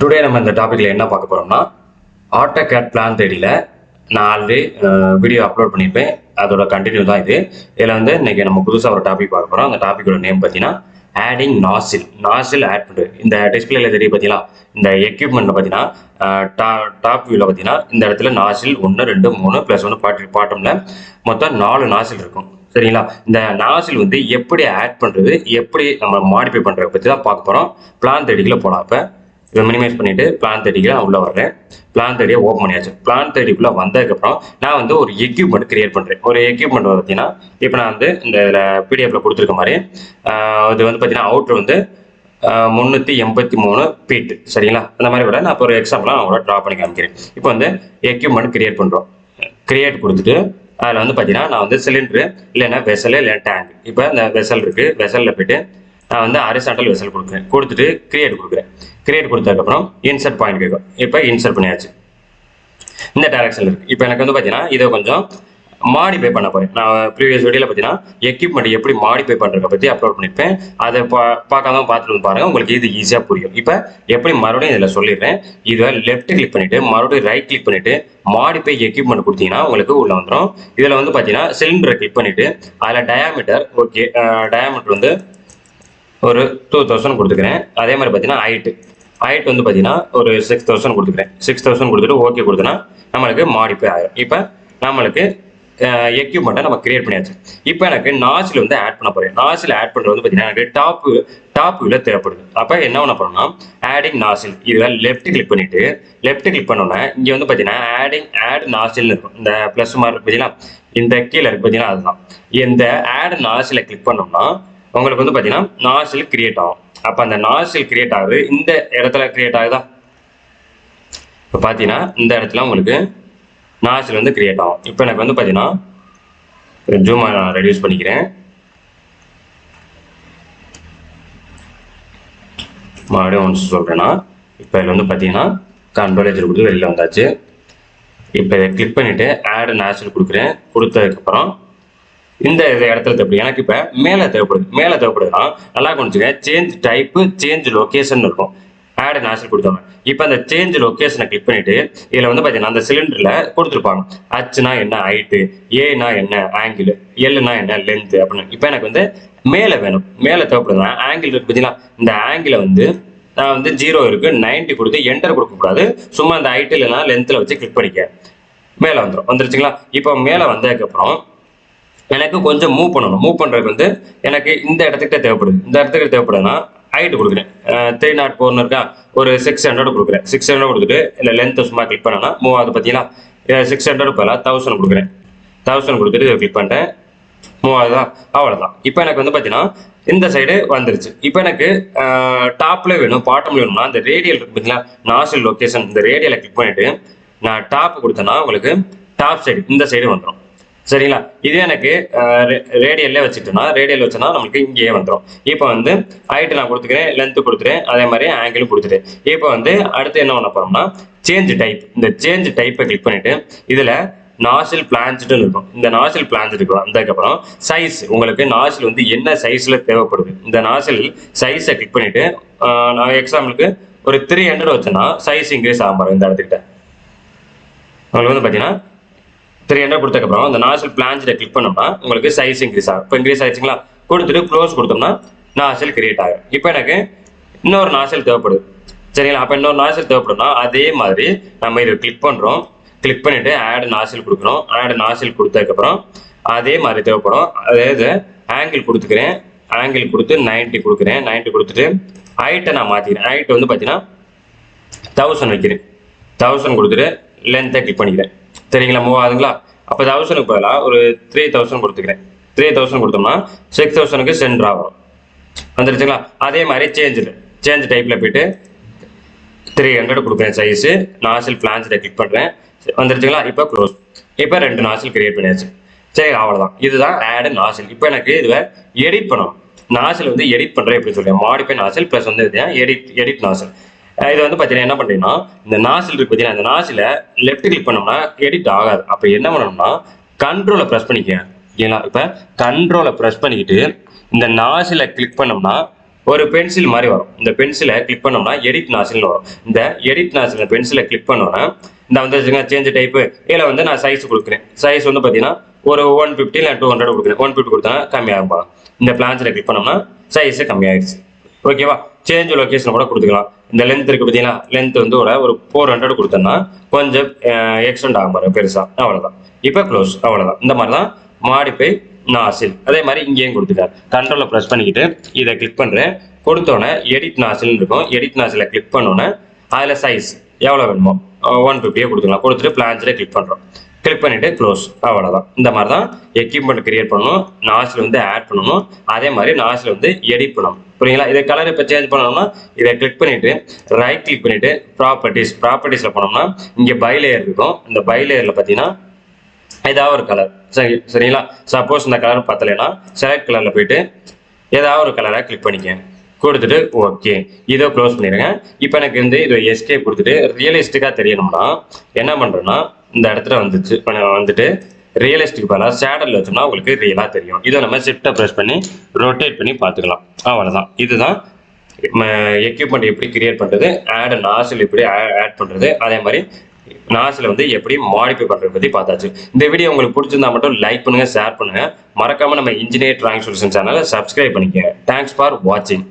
Today நம்ம இந்த டாபிக்ல என்ன பார்க்க போறோம்னா AutoCAD பிளான் தேடியில் நான் ஆல்ரெடி வீடியோ அப்லோட் பண்ணியிருப்பேன். அதோட கண்டினியூ தான் இது. இதில் வந்து இன்னைக்கு நம்ம புதுசாக ஒரு டாபிக் பார்க்க போகிறோம். அந்த டாபிக்கோட நேம் பார்த்தீங்கன்னா ஆடிங் நாசில் ஆட் பண்ணுறது. இந்த டிஸ்பிளேல தெரிய பார்த்தீங்களா, இந்த எக்யூப்மெண்ட் பார்த்தீங்கன்னா டாப் வியூவில் பார்த்தீங்கன்னா இந்த இடத்துல நாசில் 1 2 3 +1 பாட்டமில் மொத்தம் 4 நாசில் இருக்கும். சரிங்களா? இந்த நாசில் வந்து எப்படி ஆட் பண்ணுறது, எப்படி நம்ம மாடிஃபை பண்ணுறத பற்றி தான் பார்க்க போகிறோம். பிளான் தேடிக்குள்ள போகலாம். இப்போ இதை மினிமைஸ் பண்ணிட்டு பிளான் தேடிக்கு நான் உள்ள வரேன். பிளான் தேடியை ஓப்பன் பண்ணியாச்சு. பிளான் தேடிக்குள்ள வந்ததுக்கப்புறம் நான் வந்து ஒரு எக்யூப்மெண்ட் கிரியேட் பண்ணுறேன். ஒரு எக்யூப்மெண்ட் பார்த்தீங்கன்னா இப்போ நான் வந்து இந்த பிடிஎஃப்ல கொடுத்துருக்க மாதிரி இது வந்து பார்த்தீங்கன்னா அவுட்ரு வந்து 383 ஃபீட். சரிங்களா? அந்த மாதிரி விட நான் இப்போ ஒரு எக்ஸாம்பிளாக நான் கூட ட்ரா பண்ணி காமிக்கிறேன். இப்போ வந்து எக்யூப்மெண்ட் கிரியேட் பண்ணுறோம். கிரியேட் கொடுத்துட்டு அதில் வந்து பார்த்தீங்கன்னா நான் வந்து சிலிண்டரு இல்லைன்னா வெசல் இல்லை டேங்க். இப்போ இந்த வெசல் இருக்குது. வெசலில் போய்ட்டு நான் வந்து ஹரிசாண்டல் வெசல் கொடுக்குறேன். கொடுத்துட்டு கிரியேட் கொடுக்குறேன். கிரியேட் கொடுத்ததுக்கப்புறம் இன்சர்ட் பாயிண்ட் கேட்கும். இப்போ இன்சர்ட் பண்ணியாச்சு. இந்த டைரக்ஷனில் இருக்குது. இப்போ எனக்கு வந்து பார்த்தீங்கன்னா இதை கொஞ்சம் மாடிஃபை பண்ண போகிறேன். நான் ப்ரீவியஸ் வீடியோவில் பார்த்தீங்கன்னா எக்யூப்மெண்ட் எப்படி மாடிஃபை பண்ணுறத பற்றி அப்லோட் பண்ணியிருப்பேன். அதை பார்க்காம பார்த்துட்டு வந்து பாருங்கள், உங்களுக்கு இது ஈஸியாக புரியும். இப்போ எப்படி மறுபடியும் இதில் சொல்லிடுறேன். இதை லெஃப்ட் கிளிக் பண்ணிவிட்டு மறுபடியும் ரைட் கிளிக் பண்ணிவிட்டு மாடிஃபை எக்யூப்மெண்ட் கொடுத்தீங்கன்னா உங்களுக்கு உள்ள வந்துடும். இதில் வந்து பார்த்தீங்கன்னா சிலிண்டரை கிளிக் பண்ணிவிட்டு அதில் டயாமீட்டர் ஓகே, டயாமீட்டர் வந்து ஒரு 2000 கொடுத்துக்கிறேன். அதே மாதிரி பார்த்தீங்கன்னா ஹைட் வந்து பார்த்தீங்கன்னா ஒரு 6000 கொடுத்துக்கிறேன். 6000 கொடுத்துட்டு ஓகே கொடுத்தனா நம்மளுக்கு மாடிஃபை ஆகும். இப்போ நம்மளுக்கு எக்யூப்மெண்ட்டை நம்ம கிரியேட் பண்ணியாச்சு. இப்போ எனக்கு நாசில் வந்து ஆட் பண்ண போகிறேன். நாசில் ஆட் பண்ணுறது வந்து பார்த்தீங்கன்னா எனக்கு டாப் வியூவில் தேவைப்படுது. அப்போ என்ன பண்ண போகிறோம்னா ஆடிங் நாசில் இதில் லெஃப்ட் கிளிக் பண்ணிவிட்டு லெஃப்ட் கிளிக் பண்ணோன்னே இங்கே வந்து பார்த்தீங்கன்னா ஆட் நாசில்னு இருக்கும். இந்த ப்ளஸ் மாதிரி இருக்கு பார்த்தீங்கன்னா, இந்த கீழே இருக்கு பார்த்தீங்கன்னா அதுதான். இந்த ஆட் நாசிலை கிளிக் பண்ணோம்னா உங்களுக்கு வந்து பார்த்தீங்கன்னா நாசில் கிரியேட் ஆகும். அப்போ அந்த நாசில் கிரியேட் ஆகுது இந்த இடத்துல கிரியேட் ஆகுதா? இப்போ பார்த்தீங்கன்னா இந்த இடத்துல உங்களுக்கு நாசில் வந்து கிரியேட் ஆகும். இப்போ எனக்கு வந்து பார்த்தீங்கன்னா ஜூம் நான் ரெடியூஸ் பண்ணிக்கிறேன். மறுபடியும் ஒன்று சொல்கிறேன்னா இப்போ இதில் வந்து பார்த்தீங்கன்னா கண்ட்ரோல் கொடுத்து வெளியில் வந்தாச்சு. இப்போ இதை கிளிக் பண்ணிவிட்டு ஆட் நாசில் கொடுக்குறேன். கொடுத்ததுக்கப்புறம் இந்த இடத்துல தேவைப்படுது. எனக்கு இப்போ மேலே தேவைப்படுதுன்னா நல்லா கொஞ்சம் சேஞ்ச் டைப்பு சேஞ்ச் லொக்கேஷன் இருக்கும். ஆட் நாசில் கொடுத்தோம். இப்போ அந்த சேஞ்ச் லொக்கேஷனை கிளிக் பண்ணிட்டு இதில் வந்து பார்த்தீங்கன்னா அந்த சிலிண்டரில் கொடுத்துருப்பாங்க. ஹச்னா என்ன ஹைட்டு, ஏனா என்ன ஆங்கிள், எல்னா என்ன லென்த்து அப்படின்னு. இப்போ எனக்கு வந்து மேலே வேணும். மேலே தேவைப்படுதுன்னா ஆங்கிள் இருக்கு பார்த்தீங்களா, இந்த ஆங்கிளை வந்து நான் வந்து 0 இருக்கு 90 கொடுத்து என்டர் கொடுக்கக்கூடாது. சும்மா அந்த ஹைட்டு இல்லைன்னா லென்த்தில் வச்சு கிளிக் பண்ணிக்க மேலே வந்துருச்சுங்களா? இப்போ மேலே வந்ததுக்கப்புறம் எனக்கு கொஞ்சம் மூவ் பண்ணணும். மூவ் பண்ணுறதுக்கு வந்து எனக்கு இந்த இடத்துக்கிட்ட தேவைப்படுது. இந்த இடத்துக்கு தேவைப்படுதுன்னா ஹைட் கொடுக்குறேன். 304 இருக்கா, ஒரு 600 கொடுக்குறேன். 600 கொடுத்துட்டு இல்லை லென்த் சும்மா கிளிக் பண்ணனா மூவ் ஆகுது பார்த்தீங்களா. 600 பதிலாக 1000 கொடுக்குறேன். 1000 கொடுத்துட்டு இதை கிளிக் பண்ணிட்டேன். மூவ் ஆகுதா? அவ்வளோதான். இப்போ எனக்கு வந்து பார்த்தீங்கன்னா இந்த சைடு வந்துருச்சு. இப்போ எனக்கு டாப்பில் வேணும் பாட்டமில் வேணும்னா அந்த ரேடியல் இருக்கு பார்த்தீங்களா, நாசில் லொக்கேஷன், இந்த ரேடியலை கிளிக் பண்ணிவிட்டு நான் டாப் கொடுத்தேன்னா உங்களுக்கு டாப் சைடு இந்த சைடு வந்துடும். சரிங்களா? இதே எனக்கு ரேடியல்லே வச்சுட்டோம்னா ரேடியல் வச்சோன்னா நம்மளுக்கு இங்கேயே வந்துடும். இப்போ வந்து ஹைட்டு நான் கொடுத்துக்கிறேன், லென்த்து கொடுத்துறேன், அதே மாதிரி ஆங்கிளும் கொடுத்துட்டேன். இப்போ வந்து அடுத்து என்ன பண்ண போகிறோம்னா சேஞ்ச் டைப். இந்த சேஞ்ச் டைப்பை கிளிக் பண்ணிவிட்டு இதில் நாசில் பிளான்ஸ்டுன்னு இருக்கும். இந்த நாசில் பிளான்ஸ்டு இருக்கும். அதுக்கப்புறம் சைஸ், உங்களுக்கு நாசில் வந்து என்ன சைஸில் தேவைப்படுது இந்த நாசில் சைஸை கிளிக் பண்ணிவிட்டு நான் எக்ஸாம்பிளுக்கு ஒரு 300 வச்சேன்னா சைஸ் இன்க்ரீஸ் ஆகும் பாருங்க. இந்த இடத்துக்கிட்ட உங்களுக்கு வந்து பார்த்தீங்கன்னா 300 கொடுத்ததுக்கப்புறம் அந்த நாசில் பிளான்ஸ்டை கிளிக் பண்ணோம்னா உங்களுக்கு சைஸ் இன்க்ரீஸ் ஆகும். இப்போ இன்க்ரீஸ் ஆயிடுச்சுங்களா? கொடுத்துட்டு க்ளோஸ் கொடுத்தோம்னா நாசில் கிரியேட் ஆகும். இப்போ எனக்கு இன்னொரு நாசில் தேவைப்படுது. சரிங்களா? அப்போ இன்னொரு நாசில் தேவைப்படும்னா அதே மாதிரி நம்ம இதை கிளிக் பண்ணுறோம். கிளிக் பண்ணிவிட்டு ஆட் நாசில் கொடுக்குறோம். ஆட் நாசில் கொடுத்ததுக்கப்புறம் அதே மாதிரி தேவைப்படும். அதாவது ஆங்கிள் கொடுத்துக்கிறேன். ஆங்கிள் கொடுத்து 90 கொடுக்குறேன். 90 கொடுத்துட்டு ஹைட்டை நான் மாற்றிக்கிறேன். ஹைட்டை வந்து பார்த்தீங்கன்னா 1000 வைக்கிறேன். 1000 கொடுத்துட்டு லென்த்தை கிளிக் பண்ணிக்கிறேன். சரிங்களா? மூவ் ஆகுதுங்களா? அப்போ 1000க்கு பதிலாக ஒரு 3000 கொடுத்துக்கிறேன். 3000 கொடுத்தோம்னா 6000க்கு சென்டர் ஆகும். வந்துருச்சுங்களா? அதே மாதிரி சேஞ்ச் டைப்பில் போயிட்டு 300 கொடுக்குறேன் சைஸு. நாசில் பிளான்ஸ்டை கிளிக் பண்ணுறேன். வந்துருச்சுங்களா? இப்போ க்ளோஸ். இப்போ 2 நாசில் கிரியேட் பண்ணியாச்சு. சரி, அவ்வளோதான். இதுதான் ஆட் நாசில். இப்போ எனக்கு இதுவை எடிட் பண்ணணும். நாசில் வந்து எடிட் பண்ணுறேன் எப்படி சொல்கிறேன், மாடிஃபை நாசில் ப்ளஸ் வந்து எடிட் நாசில். இது வந்து பார்த்தீங்கன்னா என்ன பண்ணுறீங்கன்னா இந்த நாசில் இருக்கு பார்த்தீங்கன்னா இந்த நாசில லெஃப்ட் கிளிக் பண்ணோம்னா எடிட் ஆகாது. அப்போ என்ன பண்ணணும்னா கண்ட்ரோலை ப்ரெஸ் பண்ணிக்க. ஏன்னா இப்போ கண்ட்ரோலை ப்ரெஸ் பண்ணிக்கிட்டு இந்த நாசில கிளிக் பண்ணோம்னா ஒரு பென்சில் மாதிரி வரும். இந்த பென்சிலை கிளிக் பண்ணோம்னா எடிட் நாசில்னு வரும். இந்த எடிட் நாசில் பென்சிலை கிளிக் பண்ணோன்னா இந்த வந்து சேஞ்ச் டைப்பு இதில் வந்து நான் சைஸ் கொடுக்குறேன். சைஸ் வந்து பார்த்தீங்கன்னா ஒரு 150 இல்லை 200 கொடுக்குறேன். 150 கொடுத்தா கம்மியாகும். இந்த பிளான்ஸில் கிளிக் பண்ணோம்னா சைஸு கம்மியாகிடுச்சு. ஓகேவா? சேஞ்ச் லொக்கேஷன் கூட கொடுத்துக்கலாம். இந்த லென்த் இருக்குது பார்த்தீங்களா, லென்த் வந்து ஒரு 400 கொடுத்தோம்னா கொஞ்சம் எக்ஸ்டெண்ட் ஆகும் பாருங்க பெருசாக. அவ்வளோதான். இப்போ க்ளோஸ். அவ்வளோதான். இந்த மாதிரி தான் மாடிஃபை நாசில். அதே மாதிரி இங்கேயும் கொடுத்துட்டார். கண்ட்ரோலில் ப்ரெஸ் பண்ணிக்கிட்டு இதை கிளிக் பண்ணுறேன். கொடுத்தோன்னே எடிட் நாசில்னு இருக்கும். எடிட் நாசிலை கிளிக் பண்ணோன்னே அதில் சைஸ் எவ்வளோ வேணுமோ 150 கொடுத்துக்கலாம். கொடுத்துட்டு பிளான்ஸில் கிளிக் பண்ணுறோம். கிளிக் பண்ணிவிட்டு க்ளோஸ். அவ்வளோதான். இந்த மாதிரி தான் எக்யூப்மெண்ட் கிரியேட் பண்ணணும். நாசில் வந்து ஆட் பண்ணணும். அதே மாதிரி நாசில் வந்து எடிட் பண்ணணும். புரியுங்களா? இதை கலர் இப்போ சேஞ்ச் பண்ணணும்னா இதை கிளிக் பண்ணிவிட்டு ரைட் கிளிக் பண்ணிவிட்டு ப்ராப்பர்ட்டிஸில் போனோம்னா இங்கே பை லேயர் இருக்கும். இந்த பை லேயரில் பார்த்தீங்கன்னா ஏதாவது ஒரு கலர் சரிங்களா? சப்போஸ் இந்த கலர் பத்தலைன்னா செலக்ட் கலரில் போயிட்டு ஏதாவது ஒரு கலரை கிளிக் பண்ணிக்க கொடுத்துட்டு ஓகே இதை க்ளோஸ் பண்ணிடுங்க. இப்போ எனக்கு வந்து இதை எஸ்கேப் கொடுத்துட்டு ரியலிஸ்டிக்காக தெரியணும்னா என்ன பண்ணுறேன்னா இந்த இடத்துல வந்துட்டு ரியலிஸ்டிக் பதிலாக ஷேடரில் வச்சோம்னா உங்களுக்கு ரியலாக தெரியும். இதை நம்ம ஷிஃப்ட்டை ப்ரெஸ் பண்ணி ரொட்டேட் பண்ணி பார்த்துக்கலாம். அவ்வளோதான். இதுதான் எக்யூப்மெண்ட் எப்படி கிரியேட் பண்ணுறது, ஆட் நாசில் எப்படி ஆட் பண்ணுறது, அதே மாதிரி நாசில் வந்து எப்படி மாடிஃபை பண்ணுறது பற்றி பார்த்தாச்சு. இந்த வீடியோ உங்களுக்கு பிடிச்சிருந்தா மட்டும் லைக் பண்ணுங்கள், ஷேர் பண்ணுங்கள். மறக்காமல் நம்ம இன்ஜினியர் டிராயிங் சொல்யூஷன் சேனலை சப்ஸ்கிரைப் பண்ணிக்கங்க. தேங்க்ஸ் ஃபார் வாட்சிங்.